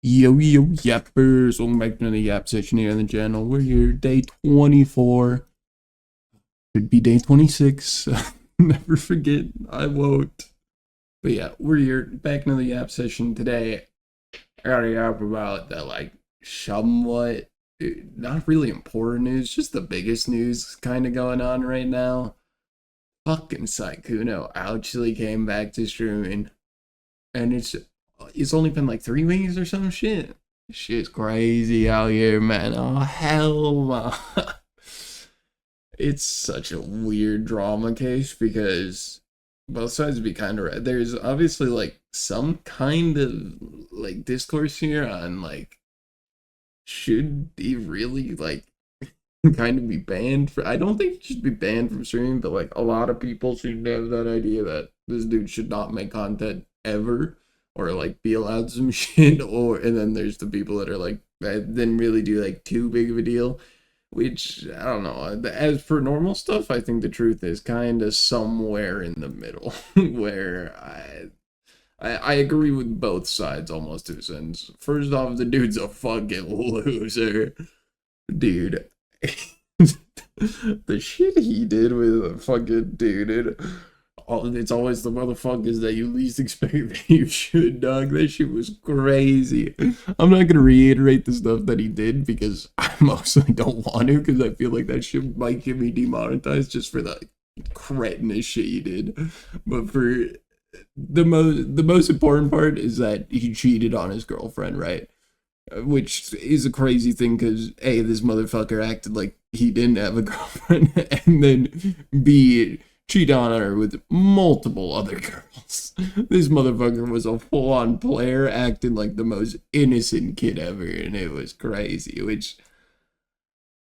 Yo, yappers. Welcome back to another Yap Session here on the channel. We're here, day 24. Could be day 26. Never forget, I won't. But yeah, we're here, back in another Yap Session today. I gotta yap about that, like, somewhat, not really important news, just the biggest news kind of going on right now. Fucking Sykkuno actually came back to streaming. And it's only been like 3 weeks or some shit. Shit's crazy out here, man. Oh hell, man. It's such a weird drama case because both sides be kind of right. There's obviously like some kind of like discourse here on like should he really like kind of be banned for. I don't think he should be banned from streaming, but like a lot of people seem to have that idea that this dude should not make content ever or like be allowed some shit. Or and then there's the people that are like that didn't really do like too big of a deal, which I don't know. As for normal stuff, I think the truth is kind of somewhere in the middle where I agree with both sides almost to a sense. First off, the dude's a fucking loser, dude. The shit he did with a fucking dude, it's always the motherfuckers that you least expect that you should, dog. That shit was crazy. I'm not gonna reiterate the stuff that he did because I mostly don't want to, because I feel like that shit might get me demonetized just for the cretinous shit he did. But for the most important part is that he cheated on his girlfriend, right? Which is a crazy thing because A, this motherfucker acted like he didn't have a girlfriend, and then B, cheat on her with multiple other girls. This motherfucker was a full-on player acting like the most innocent kid ever, and it was crazy. Which,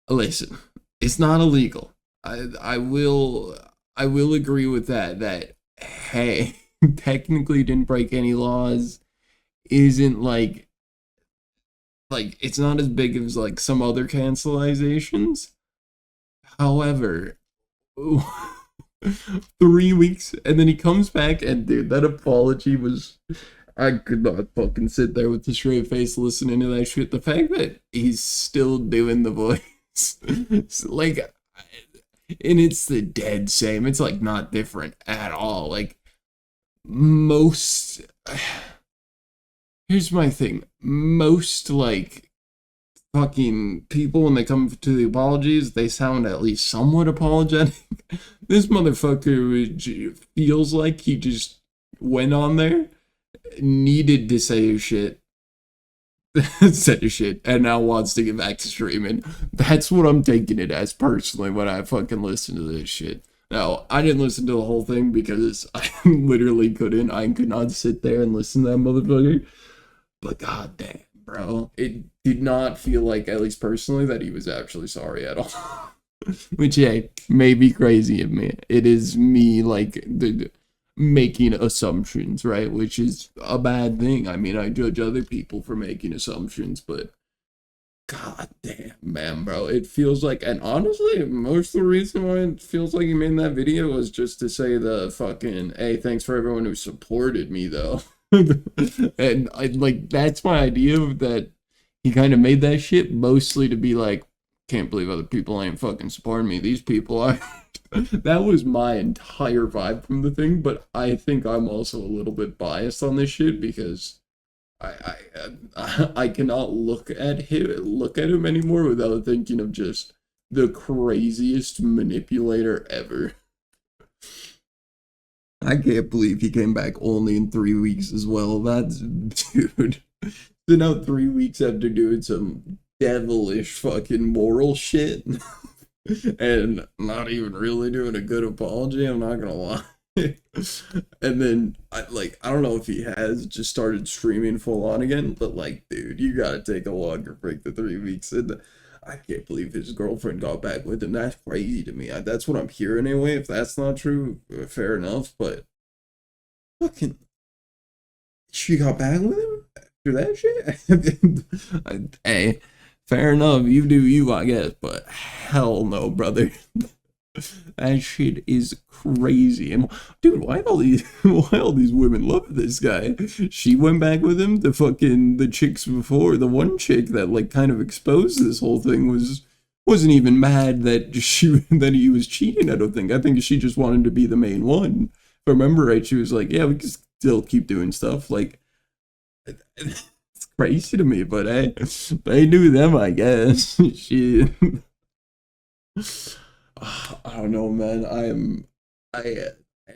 listen, it's not illegal. I will agree with that hey, technically didn't break any laws, isn't like it's not as big as like some other cancelizations. However, 3 weeks and then he comes back, and dude, that apology was, I could not fucking sit there with a straight face listening to that shit. The fact that he's still doing the voice, like, and it's the dead same. It's like not different at all. Like most here's my thing. Most like fucking people when they come to the apologies, they sound at least somewhat apologetic. This motherfucker feels like he just went on there, needed to say his shit, said his shit, and now wants to get back to streaming. That's what I'm taking it as personally when I fucking listen to this shit. Now, I didn't listen to the whole thing because I literally couldn't. I could not sit there and listen to that motherfucker. But god damn, bro, it did not feel like, at least personally, that he was actually sorry at all. Which, hey, may be crazy of me. It is me, like, making assumptions, right? Which is a bad thing. I mean, I judge other people for making assumptions, but god damn, man, bro. It feels like, and honestly, most of the reason why it feels like he made that video was just to say the fucking, hey, thanks for everyone who supported me, though. And I like, that's my idea of that. He kind of made that shit mostly to be like, can't believe other people ain't fucking supporting me. These people are. That was my entire vibe from the thing, but I think I'm also a little bit biased on this shit because I cannot look at him anymore without thinking of just the craziest manipulator ever. I can't believe he came back only in 3 weeks as well. That's, dude. So now 3 weeks after doing some devilish fucking moral shit and not even really doing a good apology, I'm not gonna lie. And then I don't know if he has just started streaming full on again, but like, dude, you gotta take a longer break than 3 weeks. And I can't believe his girlfriend got back with him. That's crazy to me. That's what I'm hearing anyway. If that's not true, fair enough. But fucking, she got back with him after that shit. Hey, fair enough. You do you, I guess. But hell no, brother. That shit is crazy. And dude, why all these women love this guy? She went back with him. The chicks before, the one chick that like kind of exposed this whole thing wasn't even mad that that he was cheating. I don't think. I think she just wanted to be the main one. If I remember right, she was like, "Yeah, we can still keep doing stuff." Like, it's crazy to me, but hey, they knew them, I guess. She I don't know, man. And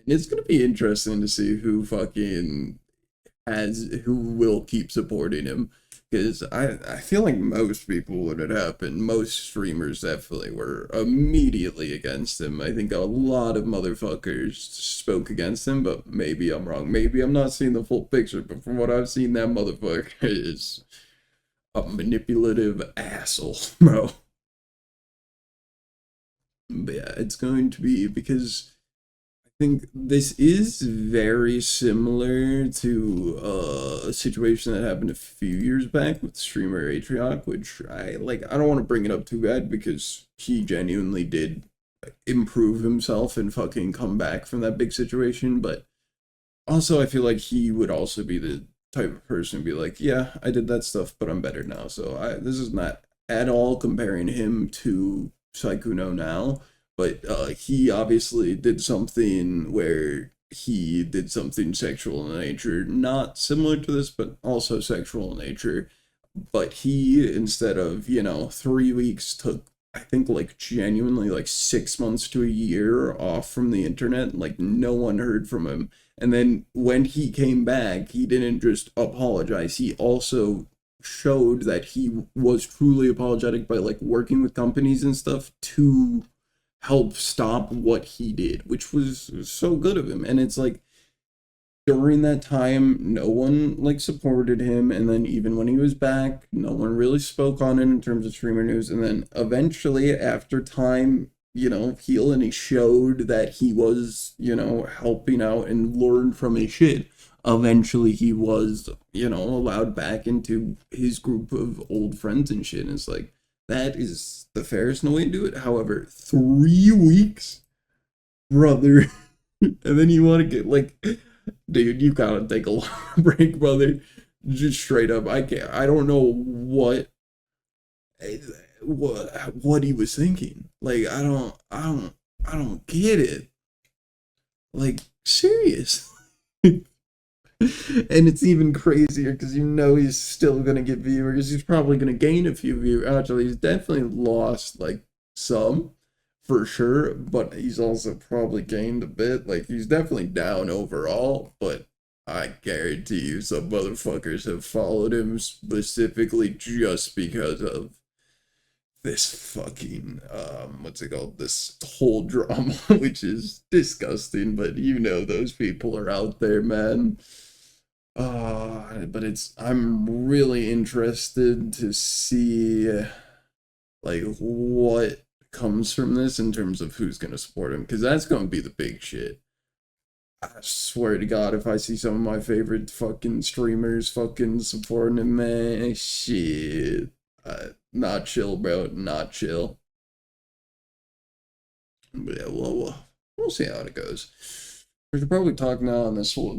it's gonna be interesting to see who will keep supporting him, because I feel like most people when it happened, most streamers definitely were immediately against him. I think a lot of motherfuckers spoke against him, but maybe I'm wrong. Maybe I'm not seeing the full picture, but from what I've seen, that motherfucker is a manipulative asshole, bro. But yeah, it's going to be because I think this is very similar to a situation that happened a few years back with streamer Atrioc, which I don't want to bring it up too bad because he genuinely did improve himself and fucking come back from that big situation, but also I feel like he would also be the type of person to be like, yeah, I did that stuff, but I'm better now. So this is not at all comparing him to Sykkuno now, but he obviously did something where he did something sexual in nature, not similar to this, but also sexual in nature. But he, instead of, 3 weeks, took, I think, like, genuinely, like, 6 months to a year off from the internet. Like, no one heard from him. And then when he came back, he didn't just apologize. He also showed that he was truly apologetic by like working with companies and stuff to help stop what he did, which was so good of him. And it's like during that time, no one like supported him, and then even when he was back, no one really spoke on it in terms of streamer news. And then eventually, after time, heal, and he showed that he was, helping out and learned from his shit. Eventually, he was, allowed back into his group of old friends and shit. And it's like that is the fairest way to do it. However, 3 weeks, brother, and then you want to get like, dude, you gotta take a long break, brother. Just straight up, I can't. I don't know what he was thinking. Like, I don't get it. Like, serious. And it's even crazier because he's still gonna get viewers. He's probably gonna gain a few viewers. Actually, he's definitely lost like some for sure, but he's also probably gained a bit. Like he's definitely down overall, but I guarantee you some motherfuckers have followed him specifically just because of this fucking what's it called, this whole drama, which is disgusting, but those people are out there, man. But I'm really interested to see like what comes from this in terms of who's gonna support him, because that's gonna be the big shit. I swear to God, if I see some of my favorite fucking streamers fucking supporting him, man, shit, not chill, bro, not chill. But yeah, we'll see how it goes. We should probably talk now, and this will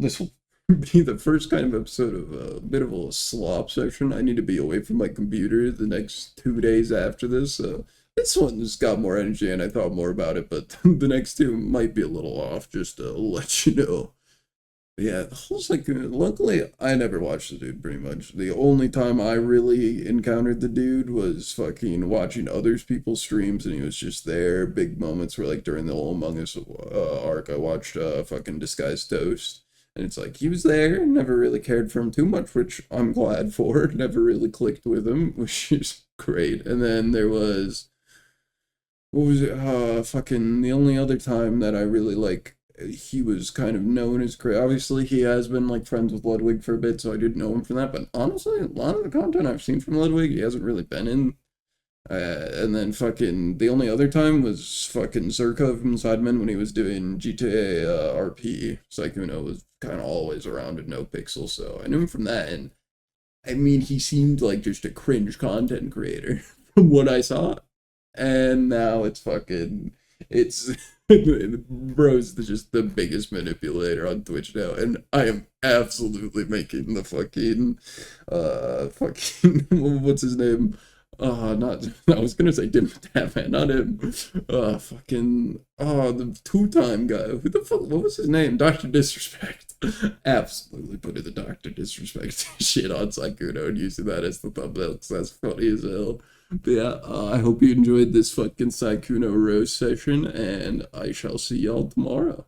be the first kind of episode of a bit of a slop section. I need to be away from my computer the next 2 days after this. So this one's got more energy, and I thought more about it, but the next two might be a little off. Just to let you know. Yeah, the whole luckily I never watched the dude pretty much. The only time I really encountered the dude was fucking watching others people's streams, and he was just there. Big moments were like during the whole Among Us arc, I watched fucking Disguised Toast. And it's like he was there, never really cared for him too much, which I'm glad for. Never really clicked with him, which is great. And then there was, what was it? Fucking the only other time that I really like, he was kind of known as crazy. Obviously, he has been like friends with Ludwig for a bit, so I did know him from that. But honestly, a lot of the content I've seen from Ludwig, he hasn't really been in. And then fucking the only other time was fucking Zerka from Sidemen when he was doing GTA RP. Sykkuno was kind of always around at No Pixel, so I knew him from that. And I mean, he seemed like just a cringe content creator from what I saw. And now it's fucking It's bro's just the biggest manipulator on Twitch now, and I am absolutely making the fucking what's his name? Not I was gonna say Dim Tatman, not him. Fucking the two-time guy. Who the fuck? What was his name? Doctor Disrespect. Absolutely putting the Doctor Disrespect shit on Sykkuno and using that as the thumbnail because that's funny as hell. But yeah, I hope you enjoyed this fucking Sykkuno roast session, and I shall see y'all tomorrow.